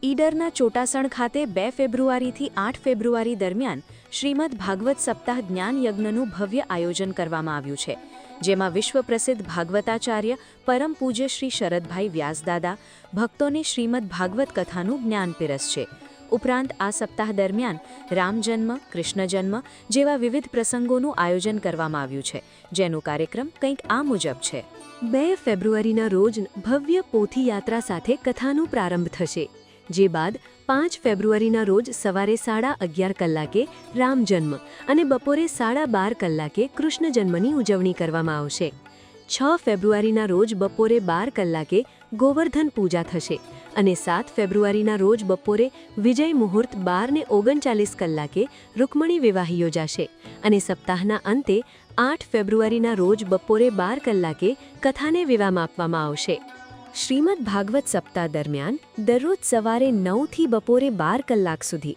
ઈડરના ચોટાસણ ખાતે 2 ફેબ્રુઆરીથી 8 ફેબ્રુઆરી દરમિયાન શ્રીમદ ભાગવત સપ્તાહ જ્ઞાન યજ્ઞનું ભવ્ય આયોજન કરવામાં આવ્યું છે, જેમાં વિશ્વ પ્રસિદ્ધ ભાગવતાચાર્ય પરમ પૂજ્ય શ્રી શરદભાઈ વ્યાસદાદા ભક્તોને શ્રીમદ ભાગવત કથાનું જ્ઞાન પીરસશે. ઉપરાંત આ સપ્તાહ દરમિયાન રામજન્મ, કૃષ્ણજન્મ જેવા વિવિધ પ્રસંગોનું આયોજન કરવામાં આવ્યું છે, જેનો કાર્યક્રમ કંઈક આ મુજબ છે. 2 ફેબ્રુઆરીના રોજ ભવ્ય પોથી યાત્રા સાથે કથાનો પ્રારંભ થશે, જે બાદ 5 ફેબ્રુઆરીના રોજ સવારે 11:30 કલાકે રામજન્મ અને બપોરે 12:30 કલાકે કૃષ્ણજન્મની ઉજવણી કરવામાં આવશે. 6 ફેબ્રુઆરીના રોજ બપોરે 12 કલાકે ગોવર્ધન પૂજા થશે અને 7 ફેબ્રુઆરીના રોજ બપોરે વિજય મુહૂર્ત 12:39 કલાકે રૂકમણી વિવાહ યોજાશે અને સપ્તાહના અંતે 8 ફેબ્રુઆરીના રોજ બપોરે 12 કલાકે કથાને વિરામ આપવામાં આવશે. શ્રીમદ ભાગવત સપ્તાહ દરમિયાન દરરોજ સવારે 9થી બપોરે 12 કલાક સુધી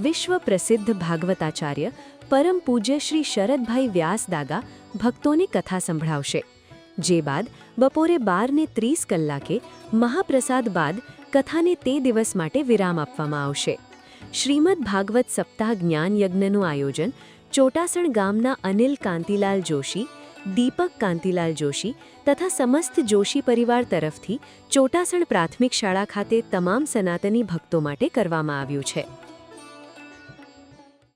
વિશ્વ પ્રસિદ્ધ ભાગવતાચાર્ય પરમ પૂજ્ય શ્રી શરદભાઈ વ્યાસદાદા ભક્તોને કથા સંભળાવશે. જે બાદ બપોરે 12:30 કલાકે મહાપ્રસાદ બાદ કથાને તે દિવસ માટે વિરામ આપવામાં આવશે. શ્રીમદ ભાગવત સપ્તાહ જ્ઞાન યજ્ઞનું આયોજન ચોટાસણ ગામના અનિલ કાંતિલાલ જોશી, દીપક કાંતિલાલ જોશી તથા સમસ્ત જોશી પરિવાર તરફથી ચોટાસણ પ્રાથમિક શાળા ખાતે તમામ સનાતની ભક્તો માટે કરવામાં આવ્યું છે.